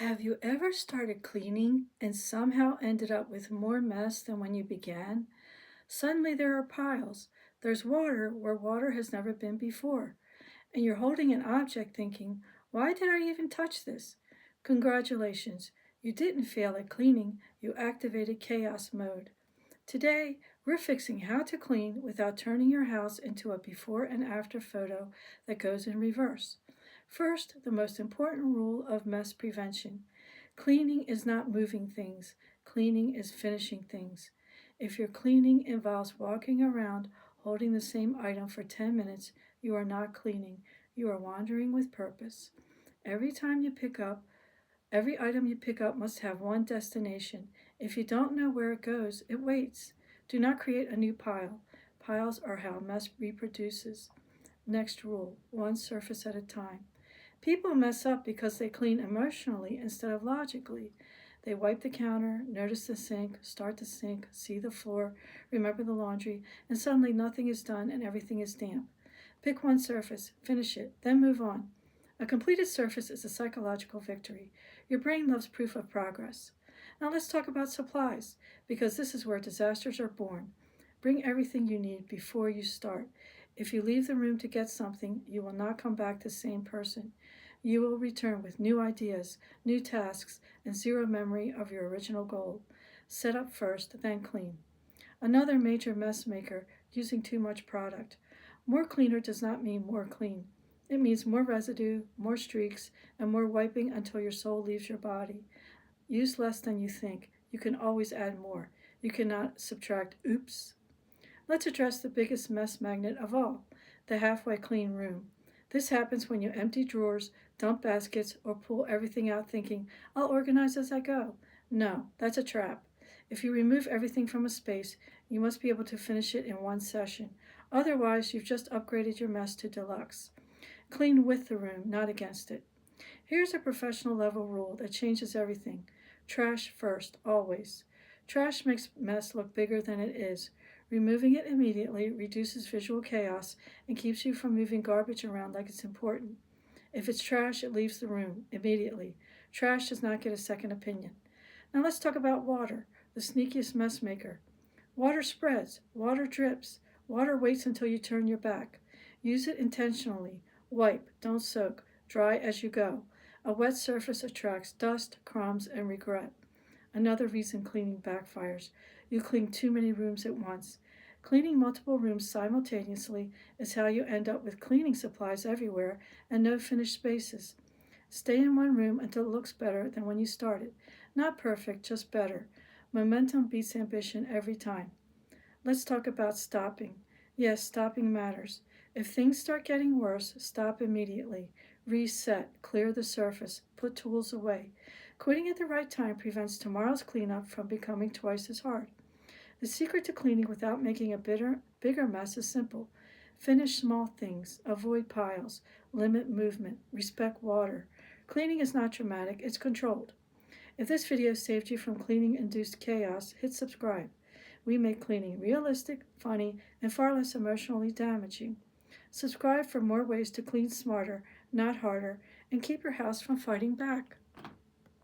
Have you ever started cleaning and somehow ended up with more mess than when you began? Suddenly there are piles. There's water where water has never been before. And you're holding an object thinking, why did I even touch this? Congratulations, you didn't fail at cleaning, you activated chaos mode. Today, we're fixing how to clean without turning your house into a before and after photo that goes in reverse. First, the most important rule of mess prevention. Cleaning is not moving things, cleaning is finishing things. If your cleaning involves walking around holding the same item for 10 minutes, you are not cleaning, you are wandering with purpose. Every time you pick up Every item you pick up must have one destination. If you don't know where it goes, it waits. Do not create a new pile. Piles are how mess reproduces. Next rule, one surface at a time. People mess up because they clean emotionally instead of logically. They wipe the counter, notice the sink, start the sink, see the floor, remember the laundry, and suddenly nothing is done and everything is damp. Pick one surface, finish it, then move on. A completed surface is a psychological victory. Your brain loves proof of progress. Now let's talk about supplies, because this is where disasters are born. Bring everything you need before you start. If you leave the room to get something, you will not come back the same person. You will return with new ideas, new tasks, and zero memory of your original goal. Set up first, then clean. Another major mess maker, using too much product. More cleaner does not mean more clean. It means more residue, more streaks, and more wiping until your soul leaves your body. Use less than you think. You can always add more. You cannot subtract oops. Let's address the biggest mess magnet of all, the halfway clean room. This happens when you empty drawers, dump baskets, or pull everything out thinking, I'll organize as I go. No, that's a trap. If you remove everything from a space, you must be able to finish it in one session. Otherwise, you've just upgraded your mess to deluxe. Clean with the room, not against it. Here's a professional level rule that changes everything. Trash first, always. Trash makes mess look bigger than it is. Removing it immediately reduces visual chaos and keeps you from moving garbage around like it's important. If it's trash, it leaves the room immediately. Trash does not get a second opinion. Now let's talk about water, the sneakiest mess maker. Water spreads, water drips, water waits until you turn your back. Use it intentionally. Wipe, don't soak, dry as you go. A wet surface attracts dust, crumbs, and regret. Another reason cleaning backfires. You clean too many rooms at once. Cleaning multiple rooms simultaneously is how you end up with cleaning supplies everywhere and no finished spaces. Stay in one room until it looks better than when you started. Not perfect, just better. Momentum beats ambition every time. Let's talk about stopping. Yes, stopping matters. If things start getting worse, stop immediately. Reset, clear the surface, put tools away. Quitting at the right time prevents tomorrow's cleanup from becoming twice as hard. The secret to cleaning without making a bigger mess is simple. Finish small things, avoid piles, limit movement, respect water. Cleaning is not dramatic, it's controlled. If this video saved you from cleaning-induced chaos, hit subscribe. We make cleaning realistic, funny, and far less emotionally damaging. Subscribe for more ways to clean smarter, not harder, and keep your house from fighting back.